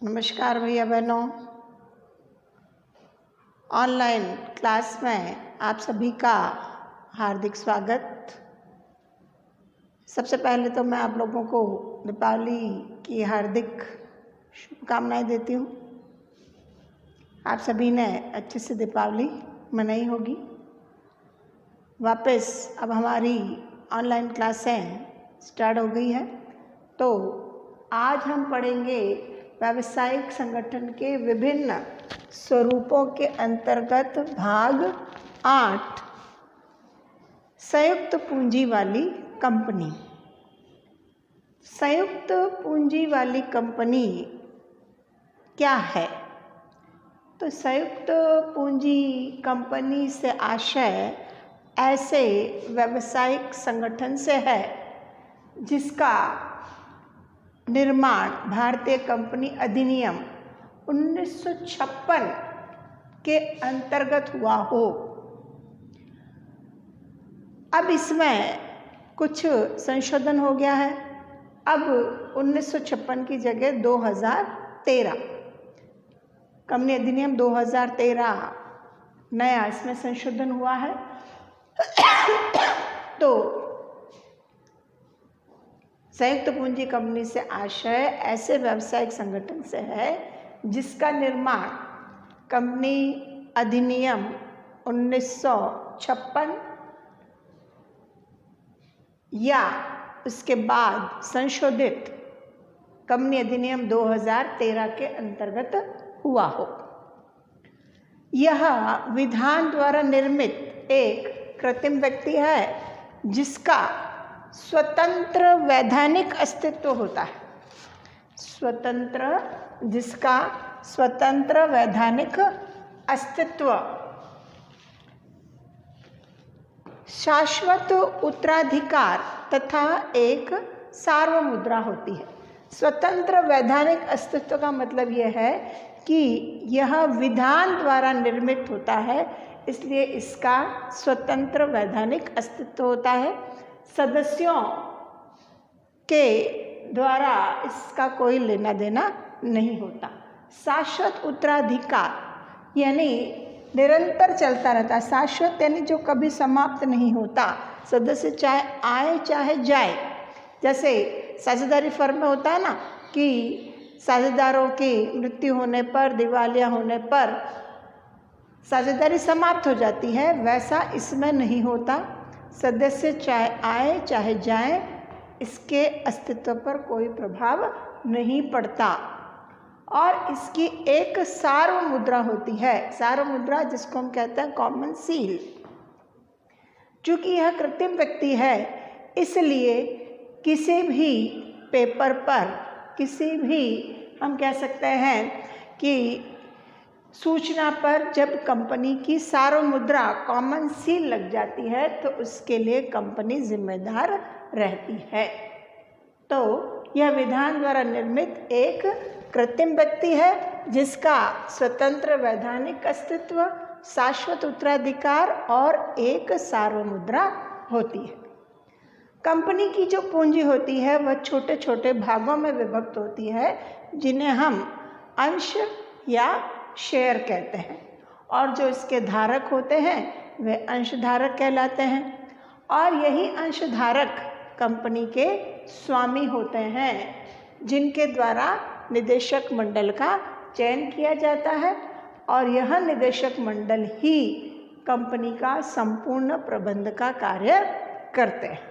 नमस्कार भैया बहनों। ऑनलाइन क्लास में आप सभी का हार्दिक स्वागत। सबसे पहले तो मैं आप लोगों को दीपावली की हार्दिक शुभकामनाएं देती हूँ। आप सभी ने अच्छे से दीपावली मनाई होगी। वापस अब हमारी ऑनलाइन क्लासें स्टार्ट हो गई है, तो आज हम पढ़ेंगे व्यावसायिक संगठन के विभिन्न स्वरूपों के अंतर्गत भाग 8, संयुक्त पूंजी वाली कंपनी। संयुक्त पूंजी वाली कंपनी क्या है? तो संयुक्त पूंजी कंपनी से आशय ऐसे व्यावसायिक संगठन से है जिसका निर्माण भारतीय कंपनी अधिनियम 1956 के अंतर्गत हुआ हो। अब इसमें कुछ संशोधन हो गया है। अब 1956 की जगह 2013 कंपनी अधिनियम 2013 नया इसमें संशोधन हुआ है। तो संयुक्त पूंजी कंपनी से आशय ऐसे व्यावसायिक संगठन से है जिसका निर्माण कंपनी अधिनियम 1956 या उसके बाद संशोधित कंपनी अधिनियम 2013 के अंतर्गत हुआ हो। यह विधान द्वारा निर्मित एक कृत्रिम व्यक्ति है जिसका स्वतंत्र वैधानिक अस्तित्व होता है। जिसका स्वतंत्र वैधानिक अस्तित्व, शाश्वत उत्तराधिकार तथा एक सार्वमुद्रा होती है। स्वतंत्र वैधानिक अस्तित्व का मतलब यह है कि यह विधान द्वारा निर्मित होता है, इसलिए इसका स्वतंत्र वैधानिक अस्तित्व होता है। सदस्यों के द्वारा इसका कोई लेना देना नहीं होता। शाश्वत उत्तराधिकार यानी निरंतर चलता रहता है। शाश्वत यानी जो कभी समाप्त नहीं होता। सदस्य चाहे आए चाहे जाए। जैसे साझेदारी फर्म में होता है ना कि साझेदारों की मृत्यु होने पर, दिवालिया होने पर साझेदारी समाप्त हो जाती है, वैसा इसमें नहीं होता। सदस्य चाहे आए चाहे जाएं, इसके अस्तित्व पर कोई प्रभाव नहीं पड़ता। और इसकी एक सार्वमुद्रा होती है। सार्वमुद्रा जिसको हम कहते हैं कॉमन सील। चूंकि यह कृत्रिम व्यक्ति है, इसलिए किसी भी पेपर पर, किसी भी हम कह सकते हैं कि सूचना पर जब कंपनी की सार्वमुद्रा कॉमन सील लग जाती है तो उसके लिए कंपनी जिम्मेदार रहती है। तो यह विधान द्वारा निर्मित एक कृत्रिम व्यक्ति है जिसका स्वतंत्र वैधानिक अस्तित्व, शाश्वत उत्तराधिकार और एक सार्वमुद्रा होती है। कंपनी की जो पूंजी होती है वह छोटे छोटे भागों में विभक्त होती है जिन्हें हम अंश या शेयर कहते हैं, और जो इसके धारक होते हैं वे अंशधारक कहलाते हैं। और यही अंशधारक कंपनी के स्वामी होते हैं जिनके द्वारा निदेशक मंडल का चयन किया जाता है, और यह निदेशक मंडल ही कंपनी का संपूर्ण प्रबंध का कार्य करते हैं।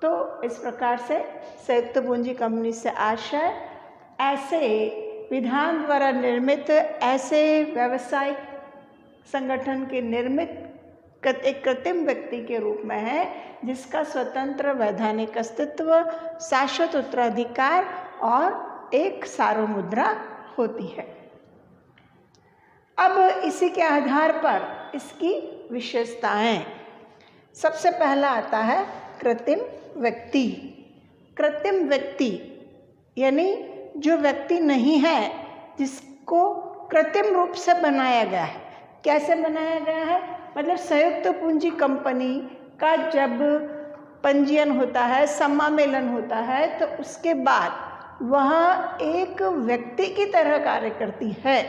तो इस प्रकार से संयुक्त पूंजी कंपनी से आशय ऐसे विधान द्वारा निर्मित, ऐसे व्यावसायिक संगठन के निर्मित एक कृत्रिम व्यक्ति के रूप में है जिसका स्वतंत्र वैधानिक अस्तित्व, शाश्वत उत्तराधिकार और एक सार्वमुद्रा होती है। अब इसी के आधार पर इसकी विशेषताएं। सबसे पहला आता है कृत्रिम व्यक्ति। कृत्रिम व्यक्ति यानी जो व्यक्ति नहीं है, जिसको कृत्रिम रूप से बनाया गया है। कैसे बनाया गया है? मतलब संयुक्त पूंजी कंपनी का जब पंजीयन होता है, समामेलन होता है, तो उसके बाद वह एक व्यक्ति की तरह कार्य करती है।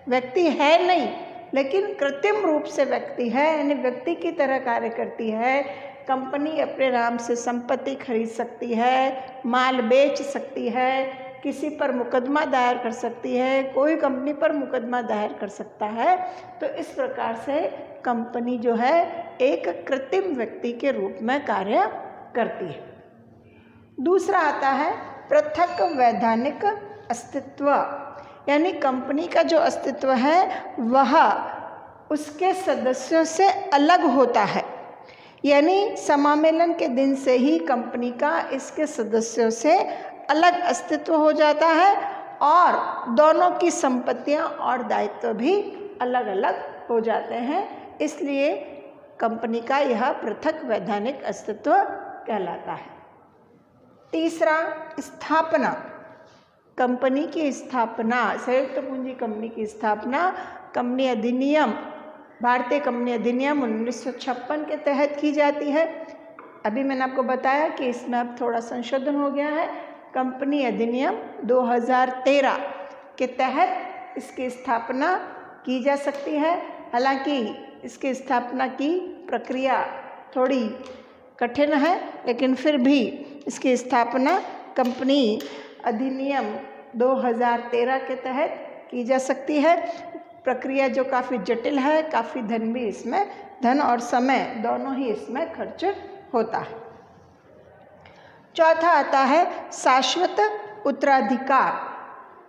व्यक्ति है नहीं, लेकिन कृत्रिम रूप से व्यक्ति है, यानी व्यक्ति की तरह कार्य करती है। कंपनी अपने नाम से संपत्ति खरीद सकती है, माल बेच सकती है, किसी पर मुकदमा दायर कर सकती है, कोई कंपनी पर मुकदमा दायर कर सकता है। तो इस प्रकार से कंपनी जो है एक कृत्रिम व्यक्ति के रूप में कार्य करती है। दूसरा आता है पृथक वैधानिक अस्तित्व, यानी कंपनी का जो अस्तित्व है वह उसके सदस्यों से अलग होता है। यानी समामेलन के दिन से ही कंपनी का इसके सदस्यों से अलग अस्तित्व हो जाता है और दोनों की संपत्तियां और दायित्व भी अलग अलग हो जाते हैं। इसलिए कंपनी का यह पृथक वैधानिक अस्तित्व कहलाता है। तीसरा, स्थापना। कंपनी की स्थापना, संयुक्त पूंजी कंपनी की स्थापना कंपनी अधिनियम, भारतीय कंपनी अधिनियम 1956 के तहत की जाती है। अभी मैंने आपको बताया कि इसमें अब थोड़ा संशोधन हो गया है। कंपनी अधिनियम 2013 के तहत इसकी स्थापना की जा सकती है। हालांकि इसकी स्थापना की प्रक्रिया थोड़ी कठिन है, लेकिन फिर भी इसकी स्थापना कंपनी अधिनियम 2013 के तहत की जा सकती है। प्रक्रिया जो काफ़ी जटिल है, काफ़ी धन भी इसमें, धन और समय दोनों ही इसमें खर्च होता है। चौथा आता है शाश्वत उत्तराधिकार,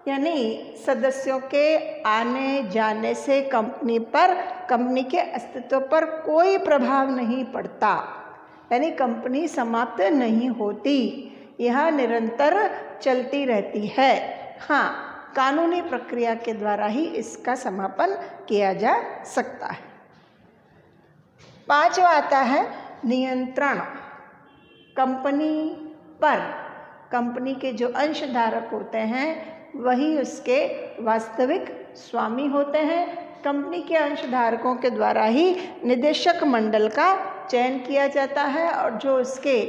यानी सदस्यों के आने जाने से कंपनी के अस्तित्व पर कोई प्रभाव नहीं पड़ता, यानी कंपनी समाप्त नहीं होती, यह निरंतर चलती रहती है। हाँ, कानूनी प्रक्रिया के द्वारा ही इसका समापन किया जा सकता है। पांचवा आता है नियंत्रण। कंपनी पर कंपनी के जो अंशधारक होते हैं वही उसके वास्तविक स्वामी होते हैं। कंपनी के अंशधारकों के द्वारा ही निदेशक मंडल का चयन किया जाता है और जो उसके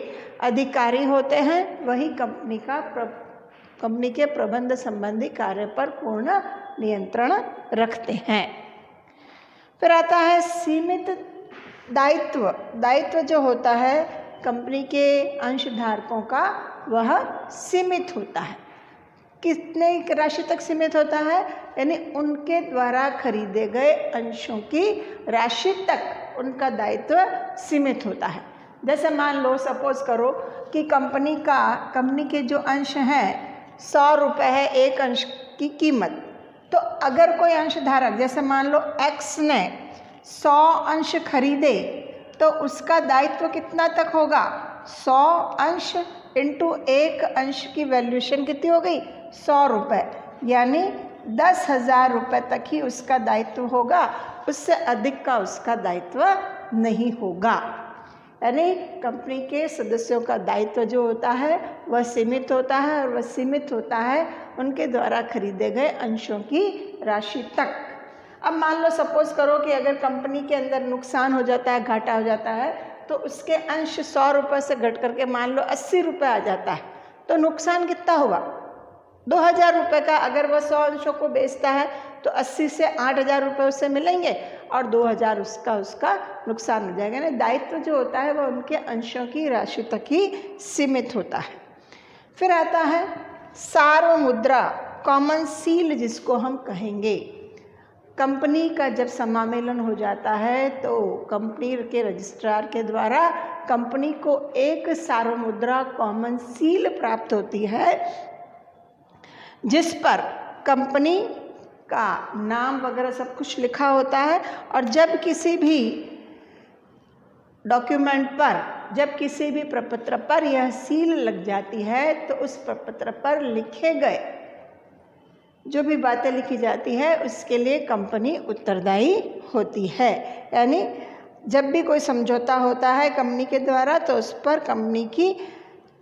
अधिकारी होते हैं वही कंपनी के प्रबंध संबंधी कार्य पर पूर्ण नियंत्रण रखते हैं। फिर आता है सीमित दायित्व। दायित्व जो होता है कंपनी के अंशधारकों का वह सीमित होता है। कितने राशि तक सीमित होता है? यानी उनके द्वारा खरीदे गए अंशों की राशि तक उनका दायित्व सीमित होता है। जैसे मान लो, सपोज करो कि कंपनी के जो अंश हैं 100 रुपये है एक अंश की कीमत। तो अगर कोई अंशधारक, जैसे मान लो X ने 100 अंश खरीदे तो उसका दायित्व कितना तक होगा? 100 अंश इंटू एक अंश की वैल्यूएशन कितनी हो गई? 100 रुपये, यानी 10,000 रुपये तक ही उसका दायित्व होगा, उससे अधिक का उसका दायित्व नहीं होगा। यानी कंपनी के सदस्यों का दायित्व जो होता है वह सीमित होता है और वह सीमित होता है उनके द्वारा खरीदे गए अंशों की राशि तक। अब मान लो, सपोज करो कि अगर कंपनी के अंदर नुकसान हो जाता है, घाटा हो जाता है, तो उसके अंश 100 रुपये से घट करके मान लो 80 रुपये आ जाता है, तो नुकसान कितना हुआ? 2,000 रुपये का। अगर वह 100 अंशों को बेचता है तो 80 से 8,000 रुपये उससे मिलेंगे और 2,000 उसका नुकसान हो जाएगा। यानी दायित्व जो होता है वह उनके अंशों की राशि तक ही सीमित होता है। फिर आता है सार्वमुद्रा, कॉमन सील जिसको हम कहेंगे। कंपनी का जब समामेलन हो जाता है तो कंपनी के रजिस्ट्रार के द्वारा कंपनी को एक सार्वमुद्रा कॉमन सील प्राप्त होती है, जिस पर कंपनी का नाम वगैरह सब कुछ लिखा होता है। और जब किसी भी डॉक्यूमेंट पर, जब किसी भी प्रपत्र पर यह सील लग जाती है तो उस प्रपत्र पर लिखे गए जो भी बातें लिखी जाती है उसके लिए कंपनी उत्तरदायी होती है। यानी जब भी कोई समझौता होता है कंपनी के द्वारा तो उस पर कंपनी की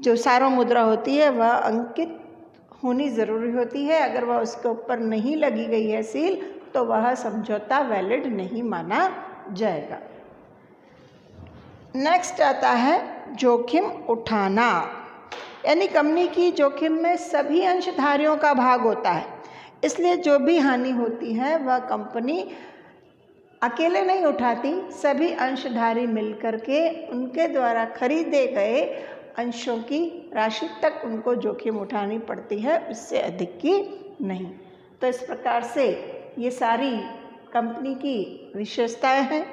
जो सार्वमुद्रा होती है वह अंकित होनी ज़रूरी होती है। अगर वह उसके ऊपर नहीं लगी गई है सील तो वह समझौता वैलिड नहीं माना जाएगा। नेक्स्ट आता है जोखिम उठाना, यानी कंपनी की जोखिम में सभी अंशधारियों का भाग होता है, इसलिए जो भी हानि होती है वह कंपनी अकेले नहीं उठाती, सभी अंशधारी मिलकर के उनके द्वारा खरीदे गए अंशों की राशि तक उनको जोखिम उठानी पड़ती है, उससे अधिक की नहीं। तो इस प्रकार से ये सारी कंपनी की विशेषताएं हैं।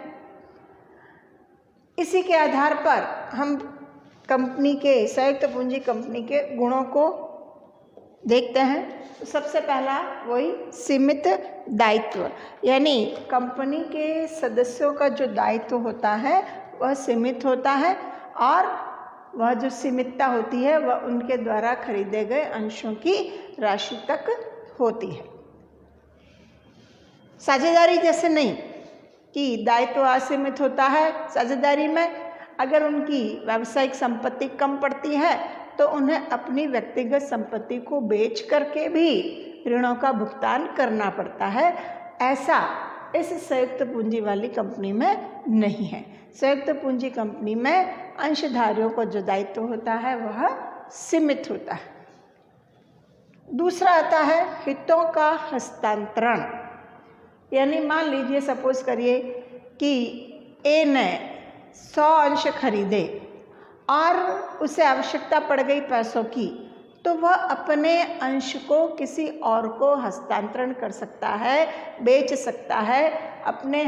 इसी के आधार पर हम कंपनी के, संयुक्त पूंजी कंपनी के गुणों को देखते हैं। तो सबसे पहला वही सीमित दायित्व, यानी कंपनी के सदस्यों का जो दायित्व होता है वह सीमित होता है, और वह जो सीमितता होती है वह उनके द्वारा खरीदे गए अंशों की राशि तक होती है। साझेदारी जैसे नहीं कि दायित्व असीमित होता है। साझेदारी में अगर उनकी व्यावसायिक संपत्ति कम पड़ती है तो उन्हें अपनी व्यक्तिगत संपत्ति को बेच करके भी ऋणों का भुगतान करना पड़ता है। ऐसा इस संयुक्त पूंजी वाली कंपनी में नहीं है। संयुक्त पूंजी कंपनी में अंशधारियों को जो दायित्व होता है वह सीमित होता है। दूसरा आता है हितों का हस्तांतरण, यानी मान लीजिए, सपोज करिए कि ए ने 100 अंश खरीदे और उसे आवश्यकता पड़ गई पैसों की, तो वह अपने अंश को किसी और को हस्तांतरण कर सकता है, बेच सकता है, अपने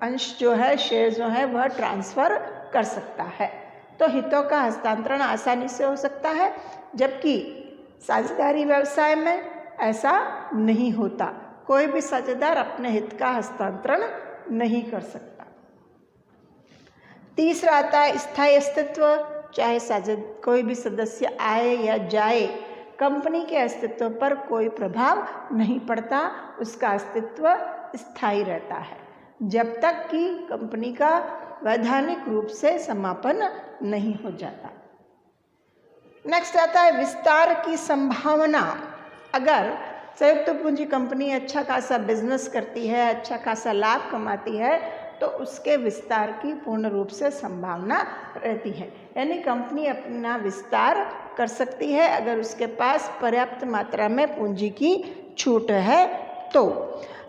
अंश जो है, शेयर जो है वह ट्रांसफ़र कर सकता है। तो हितों का हस्तांतरण आसानी से हो सकता है, जबकि साझेदारी व्यवसाय में ऐसा नहीं होता। कोई भी साझेदार अपने हित का हस्तांतरण नहीं कर सकता। तीसरा आता है स्थायी अस्तित्व, चाहे कोई भी सदस्य आए या जाए, कंपनी के अस्तित्व पर कोई प्रभाव नहीं पड़ता, उसका अस्तित्व स्थायी रहता है जब तक कि कंपनी का वैधानिक रूप से समापन नहीं हो जाता। नेक्स्ट आता है विस्तार की संभावना। अगर संयुक्त पूंजी कंपनी अच्छा खासा बिजनेस करती है, अच्छा खासा लाभ कमाती है, तो उसके विस्तार की पूर्ण रूप से संभावना रहती है। यानी कंपनी अपना विस्तार कर सकती है अगर उसके पास पर्याप्त मात्रा में पूंजी की छूट है तो।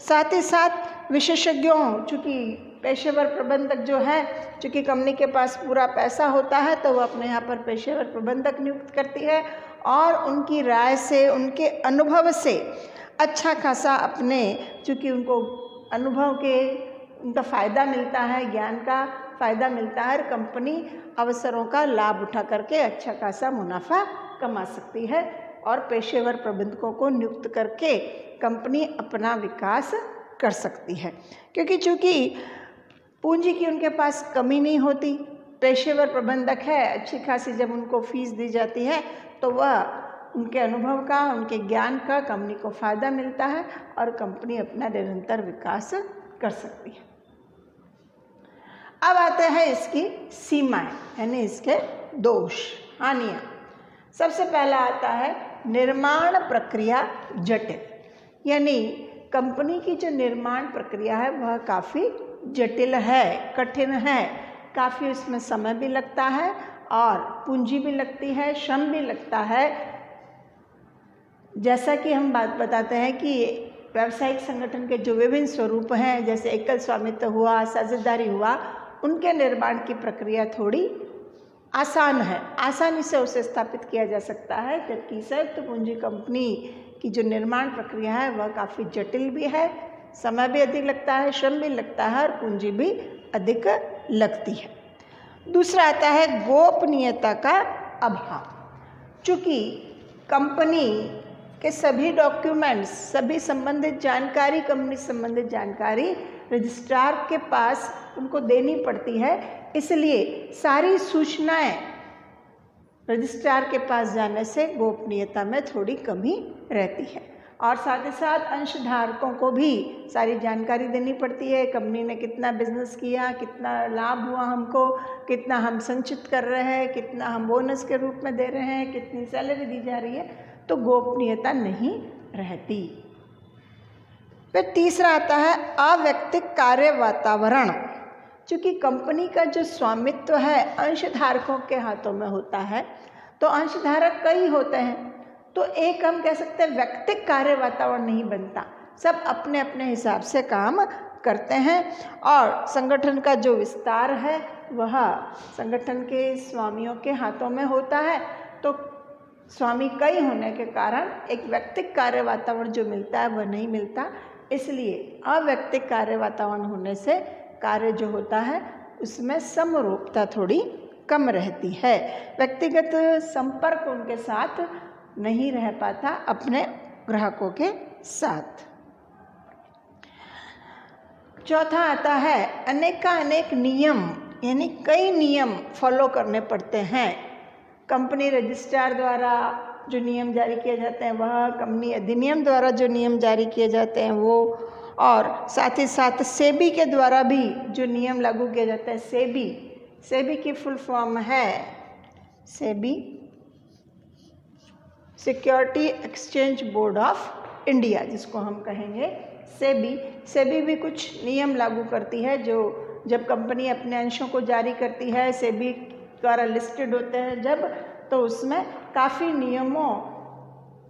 साथ ही साथ विशेषज्ञों, चूँकि पेशेवर प्रबंधक जो है, चूँकि कंपनी के पास पूरा पैसा होता है तो वह अपने यहाँ पर पेशेवर प्रबंधक नियुक्त करती है और उनकी राय से, उनके अनुभव से अच्छा खासा अपने, चूँकि उनको अनुभव के उनका फ़ायदा मिलता है, ज्ञान का फ़ायदा मिलता है, कंपनी अवसरों का लाभ उठा करके अच्छा खासा मुनाफा कमा सकती है और पेशेवर प्रबंधकों को नियुक्त करके कंपनी अपना विकास कर सकती है। क्योंकि चूँकि पूंजी की उनके पास कमी नहीं होती, पेशेवर प्रबंधक है, अच्छी खासी जब उनको फीस दी जाती है तो वह उनके अनुभव का, उनके ज्ञान का कंपनी को फ़ायदा मिलता है और कंपनी अपना निरंतर विकास कर सकती है। अब आते हैं इसकी सीमाएं, यानी इसके दोष, हानियाँ। सबसे पहला आता है निर्माण प्रक्रिया जटिल, यानी कंपनी की जो निर्माण प्रक्रिया है वह काफ़ी जटिल है, कठिन है, काफ़ी उसमें समय भी लगता है और पूंजी भी लगती है, श्रम भी लगता है। जैसा कि हम बात बताते हैं कि व्यावसायिक संगठन के जो विभिन्न स्वरूप हैं, जैसे एकल स्वामित्व हुआ, साझेदारी हुआ, उनके निर्माण की प्रक्रिया थोड़ी आसान है, आसानी से उसे स्थापित किया जा सकता है, जबकि संयुक्त पूंजी कंपनी की जो निर्माण प्रक्रिया है वह काफ़ी जटिल भी है, समय भी अधिक लगता है, श्रम भी लगता है और पूंजी भी अधिक लगती है। दूसरा आता है गोपनीयता का अभाव। चूँकि कंपनी के सभी डॉक्यूमेंट्स, सभी संबंधित जानकारी, कंपनी संबंधित जानकारी रजिस्ट्रार के पास उनको देनी पड़ती है, इसलिए सारी सूचनाएं रजिस्ट्रार के पास जाने से गोपनीयता में थोड़ी कमी रहती है। और साथ ही साथ अंशधारकों को भी सारी जानकारी देनी पड़ती है, कंपनी ने कितना बिजनेस किया, कितना लाभ हुआ हमको, कितना हम संचित कर रहे हैं, कितना हम बोनस के रूप में दे रहे हैं, कितनी सैलरी दी जा रही है, तो गोपनीयता नहीं रहती। फिर तीसरा आता है अवैयक्तिक कार्य वातावरण। चूँकि कंपनी का जो स्वामित्व है अंशधारकों के हाथों में होता है, तो अंशधारक कई होते हैं, तो एक हम कह सकते हैं व्यक्तिक कार्य वातावरण नहीं बनता, सब अपने अपने हिसाब से काम करते हैं और संगठन का जो विस्तार है वह संगठन के स्वामियों के हाथों में होता है। तो स्वामी कई होने के कारण एक व्यक्तिक कार्य वातावरण जो मिलता है वह नहीं मिलता, इसलिए अव्यक्तिक कार्य वातावरण होने से कार्य जो होता है उसमें समरूपता थोड़ी कम रहती है, व्यक्तिगत संपर्क उनके साथ नहीं रह पाता अपने ग्राहकों के साथ। चौथा आता है अनेक नियम, यानी कई नियम फॉलो करने पड़ते हैं। कंपनी रजिस्ट्रार द्वारा जो नियम जारी किए जाते हैं वह, कंपनी अधिनियम द्वारा जो नियम जारी किए जाते हैं वो, और साथ ही साथ सेबी के द्वारा भी जो नियम लागू किए जाते हैं। सेबी की फुल फॉर्म है SEBI, security exchange board of India, जिसको हम कहेंगे सेबी भी कुछ नियम लागू करती है। जो जब कंपनी अपने अंशों को जारी करती है, सेबी द्वारा लिस्टेड होते हैं जब, तो उसमें काफ़ी नियमों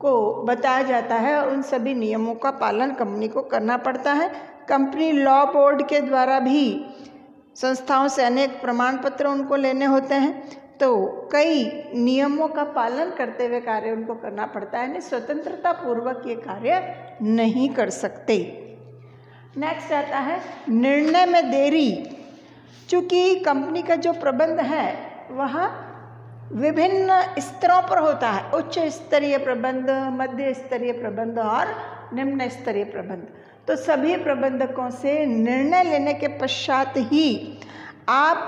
को बताया जाता है और उन सभी नियमों का पालन कंपनी को करना पड़ता है। कंपनी लॉ बोर्ड के द्वारा भी संस्थाओं से अनेक प्रमाण पत्र उनको लेने होते हैं, तो कई नियमों का पालन करते हुए कार्य उनको करना पड़ता है, यानी स्वतंत्रता पूर्वक ये कार्य नहीं कर सकते। नेक्स्ट आता है निर्णय में देरी। चूँकि कंपनी का जो प्रबंध है वह विभिन्न स्तरों पर होता है, उच्च स्तरीय प्रबंध, मध्य स्तरीय प्रबंध और निम्न स्तरीय प्रबंध। तो सभी प्रबंधकों से निर्णय लेने के पश्चात ही आप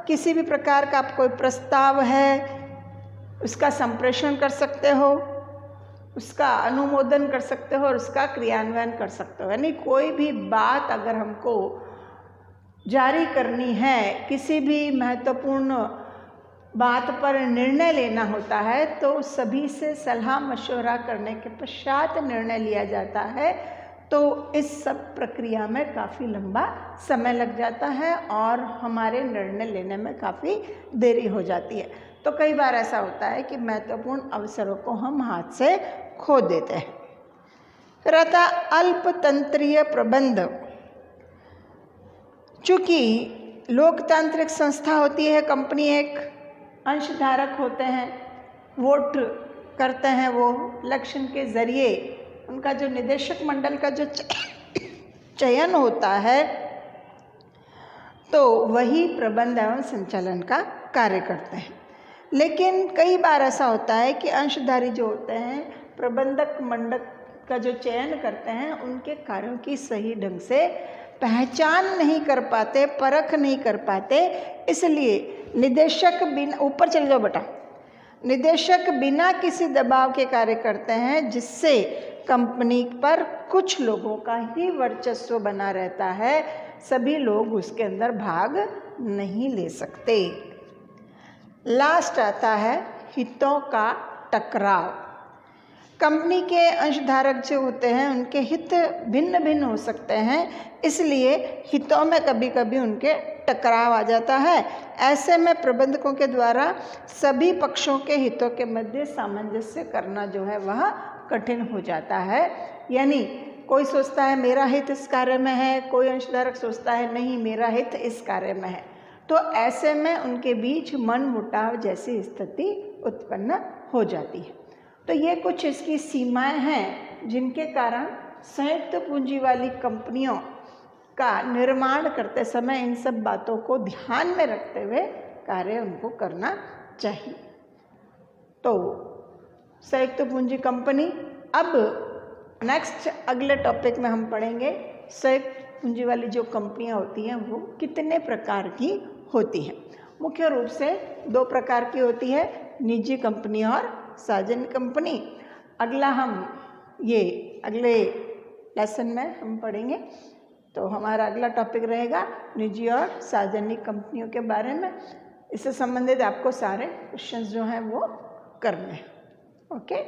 किसी भी प्रकार का कोई प्रस्ताव है उसका संप्रेषण कर सकते हो, उसका अनुमोदन कर सकते हो और उसका क्रियान्वयन कर सकते हो। यानी कोई भी बात अगर हमको जारी करनी है, किसी भी महत्वपूर्ण बात पर निर्णय लेना होता है, तो सभी से सलाह मशवरा करने के पश्चात निर्णय लिया जाता है। तो इस सब प्रक्रिया में काफ़ी लंबा समय लग जाता है और हमारे निर्णय लेने में काफ़ी देरी हो जाती है। तो कई बार ऐसा होता है कि महत्वपूर्ण अवसरों को हम हाथ से खो देते हैं। फिर आता अल्पतंत्रीय प्रबंध। चूँकि लोकतांत्रिक संस्था होती है, कंपनी एक अंशधारक होते हैं, वोट करते हैं, वो इलेक्शन के ज़रिए उनका जो निदेशक मंडल का जो चयन होता है, तो वही प्रबंध एवं संचालन का कार्य करते हैं। लेकिन कई बार ऐसा होता है कि अंशधारी जो होते हैं प्रबंधक मंडल का जो चयन करते हैं, उनके कार्यों की सही ढंग से पहचान नहीं कर पाते, परख नहीं कर पाते, इसलिए निदेशक बिना, ऊपर चल जाओ बेटा, निदेशक बिना किसी दबाव के कार्य करते हैं, जिससे कंपनी पर कुछ लोगों का ही वर्चस्व बना रहता है, सभी लोग उसके अंदर भाग नहीं ले सकते। लास्ट आता है हितों का टकराव। कंपनी के अंशधारक जो होते हैं उनके हित भिन्न भिन्न हो सकते हैं, इसलिए हितों में कभी कभी उनके टकराव आ जाता है। ऐसे में प्रबंधकों के द्वारा सभी पक्षों के हितों के मध्य सामंजस्य करना जो है वह कठिन हो जाता है। यानी कोई सोचता है मेरा हित इस कार्य में है, कोई अंशधारक सोचता है नहीं मेरा हित इस कार्य में है, तो ऐसे में उनके बीच मनमुटाव जैसी स्थिति उत्पन्न हो जाती है। तो ये कुछ इसकी सीमाएं हैं जिनके कारण संयुक्त पूंजी वाली कंपनियों का निर्माण करते समय इन सब बातों को ध्यान में रखते हुए कार्य उनको करना चाहिए। तो संयुक्त पूंजी कंपनी, अब नेक्स्ट अगले टॉपिक में हम पढ़ेंगे संयुक्त पूंजी वाली जो कंपनियां होती हैं वो कितने प्रकार की होती हैं। मुख्य रूप से दो प्रकार की होती है, निजी कंपनी और सार्वजनिक कंपनी। अगला हम ये अगले लेसन में हम पढ़ेंगे, तो हमारा अगला टॉपिक रहेगा निजी और सार्वजनिक कंपनियों के बारे में। इससे संबंधित आपको सारे क्वेश्चंस जो हैं वो करने हैं। ओके।